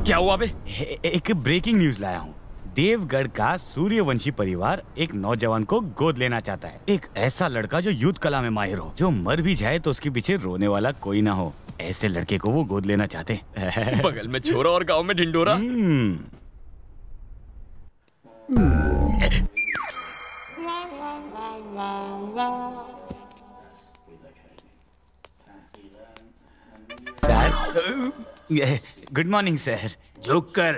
क्या हुआ बे? एक ब्रेकिंग न्यूज लाया हूँ। देवगढ़ का सूर्यवंशी परिवार एक नौजवान को गोद लेना चाहता है। एक ऐसा लड़का जो युद्ध कला में माहिर हो, जो मर भी जाए तो उसके पीछे रोने वाला कोई ना हो। ऐसे लड़के को वो गोद लेना चाहते हैं। बगल में छोरा और गांव में ढिंडोरा। Sir, good morning sir. झुककर।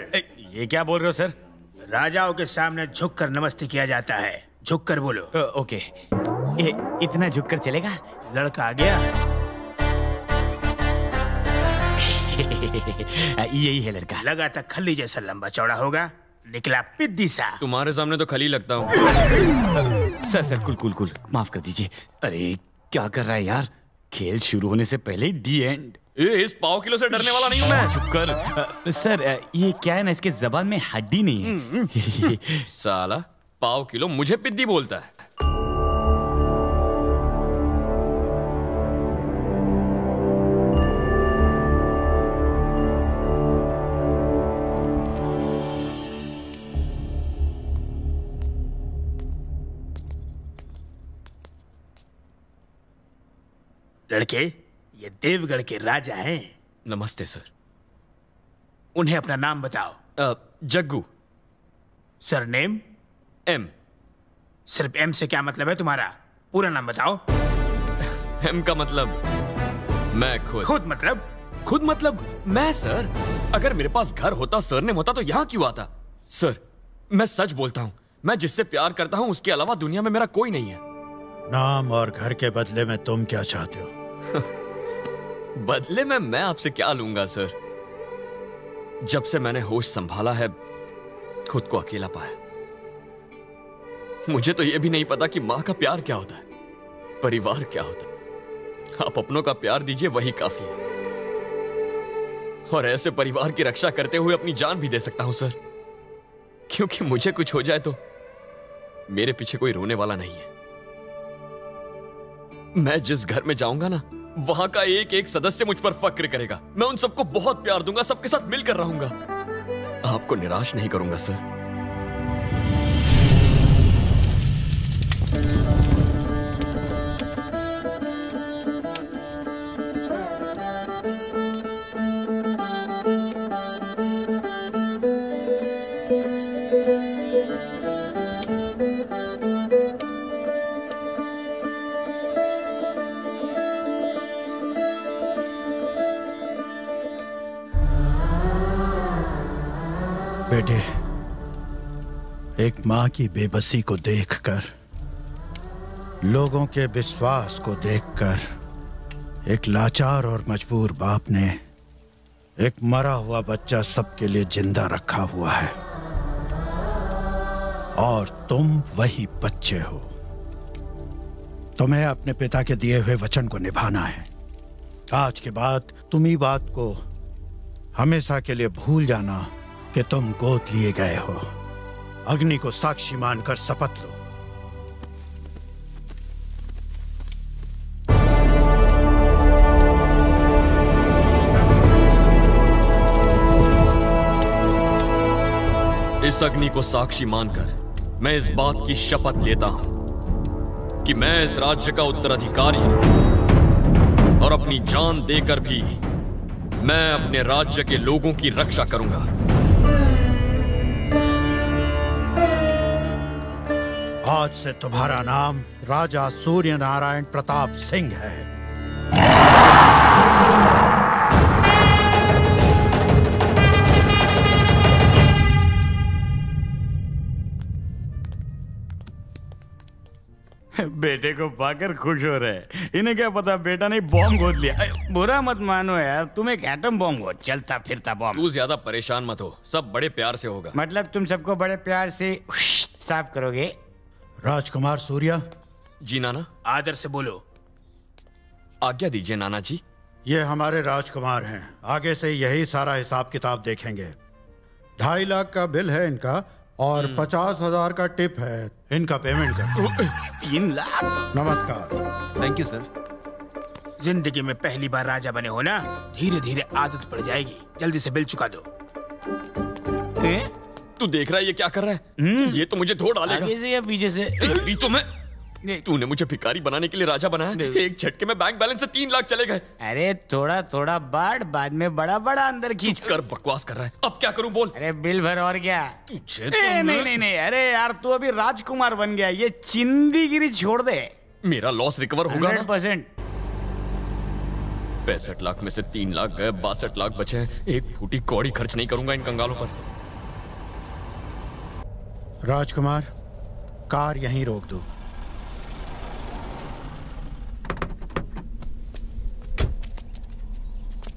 ये क्या बोल रहे हो सर? राजाओं के सामने झुककर नमस्ते किया जाता है। झुककर बोलो। ओके। इतना झुककर चलेगा? लड़का आ गया। यही है लड़का। लगा था खली जैसा लंबा चौड़ा होगा, निकला पिद्दी सा। तुम्हारे सामने तो खली लगता हूँ। सर सर कुल माफ कर दीजिए। अरे क्या कर रहा है यार? खेल शुरू होने से पहले दी एंड। इस पाव किलो से डरने वाला नहीं हूँ मैं। चुप कर। सर ये क्या है ना, इसके जबान में हड्डी नहीं है। साला पाव किलो मुझे पिद्दी बोलता है। लड़के, ये देवगढ़ के राजा हैं। नमस्ते सर। उन्हें अपना नाम बताओ। जग्गू। सरनेम? एम। सिर्फ एम से क्या मतलब है तुम्हारा? पूरा नाम बताओ। एम का मतलब मैं खुद। खुद मतलब? खुद मतलब मैं सर। अगर मेरे पास घर होता, सरनेम होता तो यहाँ क्यों आता? सर मैं सच बोलता हूँ, मैं जिससे प्यार करता हूँ उसके अलावा दुनिया में मेरा कोई नहीं है। नाम और घर के बदले में तुम क्या चाहते हो? बदले में मैं आपसे क्या लूंगा सर? जब से मैंने होश संभाला है, खुद को अकेला पाया। मुझे तो यह भी नहीं पता कि मां का प्यार क्या होता है, परिवार क्या होता है। आप अपनों का प्यार दीजिए, वही काफी है। और ऐसे परिवार की रक्षा करते हुए अपनी जान भी दे सकता हूं सर, क्योंकि मुझे कुछ हो जाए तो मेरे पीछे कोई रोने वाला नहीं है। मैं जिस घर में जाऊंगा ना, वहां का एक एक सदस्य मुझ पर फक्र करेगा। मैं उन सबको बहुत प्यार दूंगा, सबके साथ मिलकर रहूंगा। आपको निराश नहीं करूंगा सर। बेटे, एक मां की बेबसी को देखकर, लोगों के विश्वास को देखकर, एक लाचार और मजबूर बाप ने एक मरा हुआ बच्चा सबके लिए जिंदा रखा हुआ है। और तुम वही बच्चे हो। तुम्हें अपने पिता के दिए हुए वचन को निभाना है। आज के बाद तुम ही बात को हमेशा के लिए भूल जाना कि तुम गोद लिए गए हो। अग्नि को साक्षी मानकर शपथ लो। इस अग्नि को साक्षी मानकर मैं इस बात की शपथ लेता हूं कि मैं इस राज्य का उत्तराधिकारी हूं और अपनी जान देकर भी मैं अपने राज्य के लोगों की रक्षा करूंगा। आज से तुम्हारा नाम राजा सूर्य नारायण प्रताप सिंह है। बेटे को पाकर खुश हो रहे। इन्हें क्या पता बेटा ने बॉम्ब गोद लिया। बुरा मत मानो यार, तुम एक एटम बॉम्ब हो, चलता फिरता बॉम्ब। तू ज्यादा परेशान मत हो, सब बड़े प्यार से होगा। मतलब तुम सबको बड़े प्यार से साफ करोगे? राजकुमार सूर्या। जी नाना। आदर से बोलो। आज्ञा दीजिए नाना जी। ये हमारे राजकुमार हैं, आगे से यही सारा हिसाब किताब देखेंगे। 2.5 लाख का बिल है इनका और 50,000 का टिप है। इनका पेमेंट कर। 3 लाख। नमस्कार। Thank you sir. जिंदगी में पहली बार राजा बने हो ना, धीरे धीरे आदत पड़ जाएगी। जल्दी से बिल चुका दो। तू देख रहा है ये क्या कर रहा है? ये तो मुझे धो डालेगा। आगे से या पीछे से? तेरी तो मैं तूने मुझे भिखारी बनाने के लिए राजा बनाया। एक झटके में बैंक बैलेंस से 3 लाख चले गए। अरे थोड़ा थोड़ा बांट, बाद में बड़ा बड़ा अंदर खींच कर। बकवास कर रहा है। अब क्या करूं बोल? अरे बिल भर और क्या। तुझे नहीं, अरे यार तू अभी राजकुमार बन गया, ये चिंदीगिरी छोड़ दे। मेरा लॉस रिकवर होगा ना? 100%। 65 लाख में से 3 लाख गए, 62 लाख बचे हैं। एक फूटी कौड़ी खर्च नहीं करूंगा इन कंगालों पर। राजकुमार, कार यहीं रोक दो।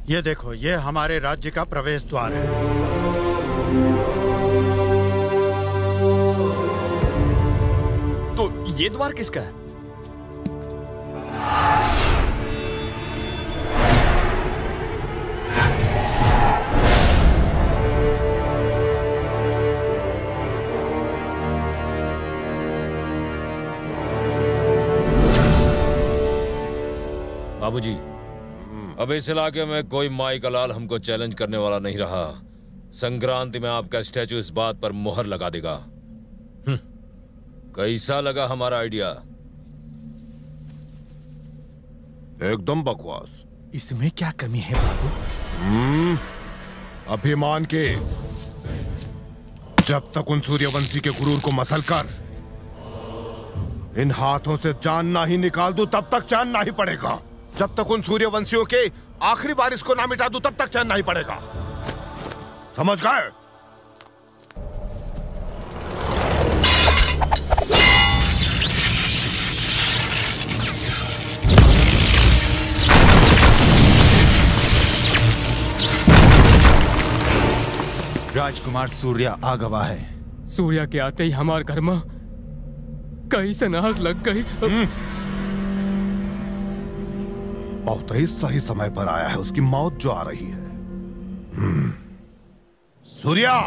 ये देखो, ये हमारे राज्य का प्रवेश द्वार है। तो ये द्वार किसका है? बाबूजी, अब इस इलाके में कोई माई का लाल हमको चैलेंज करने वाला नहीं रहा। संक्रांति में आपका स्टैचू इस बात पर मुहर लगा देगा। कैसा लगा हमारा आइडिया? एकदम बकवास। इसमें क्या कमी है बाबू? अभिमान के। जब तक उन सूर्यवंशी के गुरूर को मसल कर इन हाथों से जान ना ही निकाल दूं, तब तक चैन नहीं पड़ेगा। जब तक उन सूर्यवंशियों के आखिरी वारिस को ना मिटा दूं, तब तक चैन नहीं पड़ेगा। समझ गए? राजकुमार सूर्या आ गवा है। सूर्या के आते ही हमारे घर में कहीं से आग लग गई। बहुत ही सही समय पर आया है उसकी मौत जो आ रही है। सूर्या,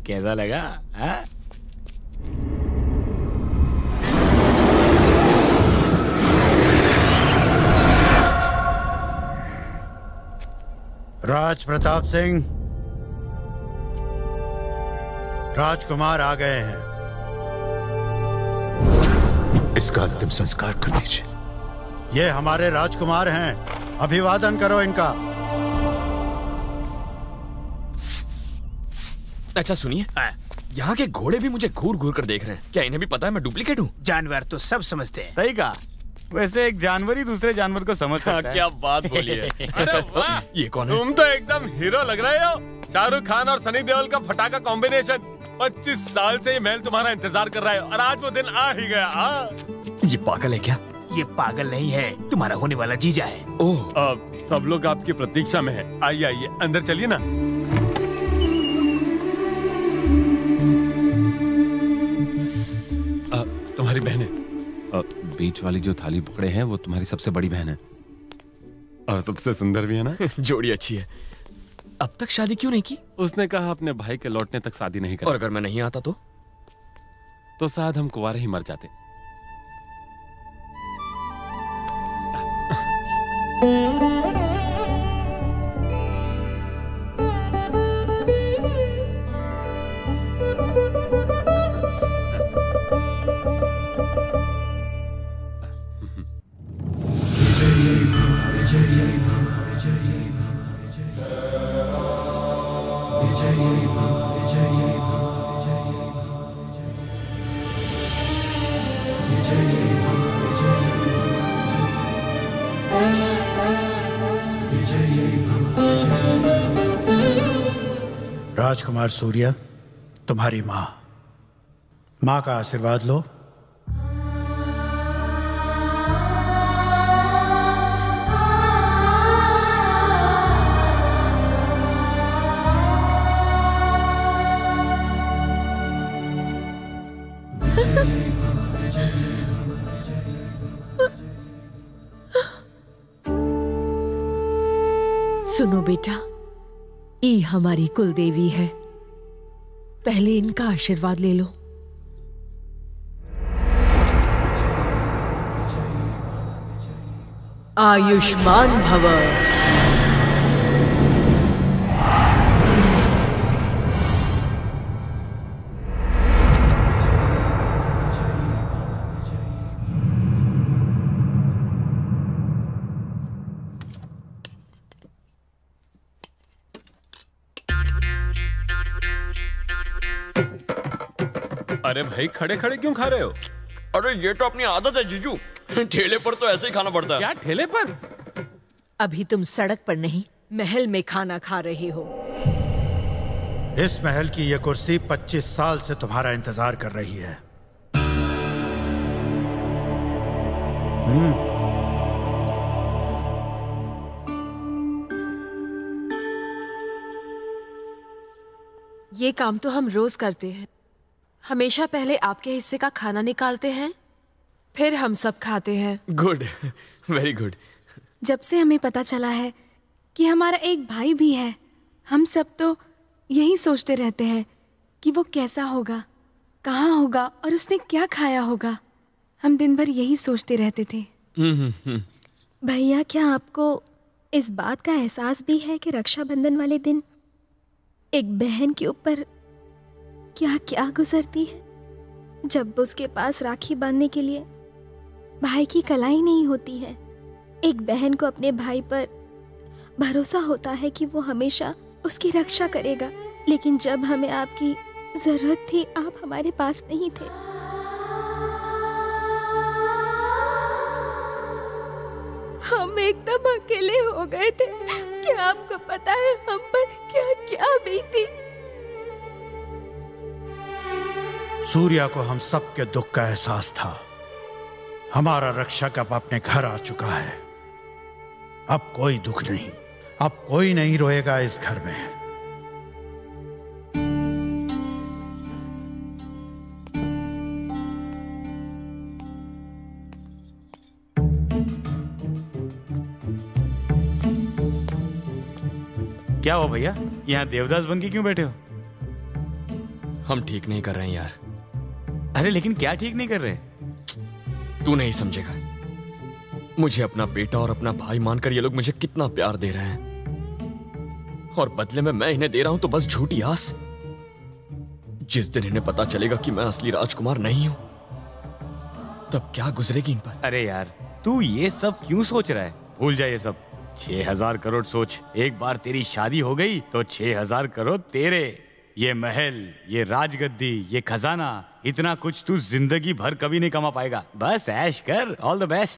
कैसा लगा? हाँ? राज प्रताप सिंह, राजकुमार आ गए हैं। इसका अंतिम संस्कार कर दीजिए। ये हमारे राजकुमार हैं, अभिवादन करो इनका। अच्छा सुनिए, यहाँ के घोड़े भी मुझे घूर घूर कर देख रहे हैं। क्या इन्हें भी पता है मैं डुप्लीकेट हूँ? जानवर तो सब समझते हैं। सही कहा। वैसे एक जानवर ही दूसरे जानवर को समझ सकता है। क्या बात बोली है। अरे वाह, ये कौन है? तुम तो एकदम हीरो लग रहे हो। शाहरुख खान और सनी देओल का फटाका कॉम्बिनेशन। 25 साल से ये महल तुम्हारा इंतजार कर रहा है और आज वो दिन आ ही गया। ये पागल है क्या? ये पागल नहीं है, तुम्हारा होने वाला जीजा है। ओह, सब लोग आपकी प्रतीक्षा में है। आइए आइए, अंदर चलिए ना। तुम्हारी बहन है। बीच वाली जो थाली पकड़े हैं वो तुम्हारी सबसे बड़ी बहन है और सबसे सुंदर भी है ना। जोड़ी अच्छी है। अब तक शादी क्यों नहीं की? उसने कहा अपने भाई के लौटने तक शादी नहीं और करेगी। अगर मैं नहीं आता तो शायद हम कुंवारे ही मर जाते। राजकुमार सूर्या, तुम्हारी माँ का आशीर्वाद लो। सुनो बेटा, ये हमारी कुल देवी है, पहले इनका आशीर्वाद ले लो। आयुष्मान भव। अरे भाई, खड़े खड़े क्यों खा रहे हो? अरे ये तो अपनी आदत है जीजू, ठेले पर तो ऐसे ही खाना पड़ता है। क्या ठेले पर? अभी तुम सड़क पर नहीं, महल में खाना खा रहे हो। इस महल की यह कुर्सी 25 साल से तुम्हारा इंतजार कर रही है। ये काम तो हम रोज करते हैं। हमेशा पहले आपके हिस्से का खाना निकालते हैं, फिर हम सब खाते हैं। Good, very good. जब से हमें पता चला है कि हमारा एक भाई भी है, हम सब तो यही सोचते रहते हैं कि वो कैसा होगा, कहाँ होगा और उसने क्या खाया होगा। हम दिन भर यही सोचते रहते थे। भैया, क्या आपको इस बात का एहसास भी है कि रक्षाबंधन वाले दिन एक बहन के ऊपर क्या क्या गुजरती है? जब उसके पास राखी बांधने के लिए भाई की कलाई नहीं होती है, एक बहन को अपने भाई पर भरोसा होता है कि वो हमेशा उसकी रक्षा करेगा, लेकिन जब हमें आपकी जरूरत थी आप हमारे पास नहीं थे। हम एकदम अकेले हो गए थे। क्या आपको पता है हम पर क्या क्या बीती? सूर्या को हम सबके दुख का एहसास था। हमारा रक्षक अब अपने घर आ चुका है। अब कोई दुख नहीं, अब कोई नहीं रोएगा इस घर में। क्या हो भैया, यहाँ देवदास बन के क्यों बैठे हो? हम ठीक नहीं कर रहे हैं यार। अरे लेकिन क्या ठीक नहीं कर रहे? तू नहीं समझेगा। मुझे अपना बेटा और अपना भाई मानकर ये लोग मुझे कितना प्यार दे रहे हैं, और बदले में मैं इन्हें दे रहा हूं तो बस झूठी आस। जिस दिन इन्हें पता चलेगा कि मैं असली राजकुमार नहीं हूं, तब क्या गुजरेगी इन पर। अरे यार, तू ये सब क्यों सोच रहा है? भूल जा ये सब। 6000 करोड़ सोच, एक बार तेरी शादी हो गई तो 6000 करोड़ तेरे। ये महल, ये राजगद्दी, ये खजाना, इतना कुछ तू जिंदगी भर कभी नहीं कमा पाएगा। बस ऐश कर। All the best.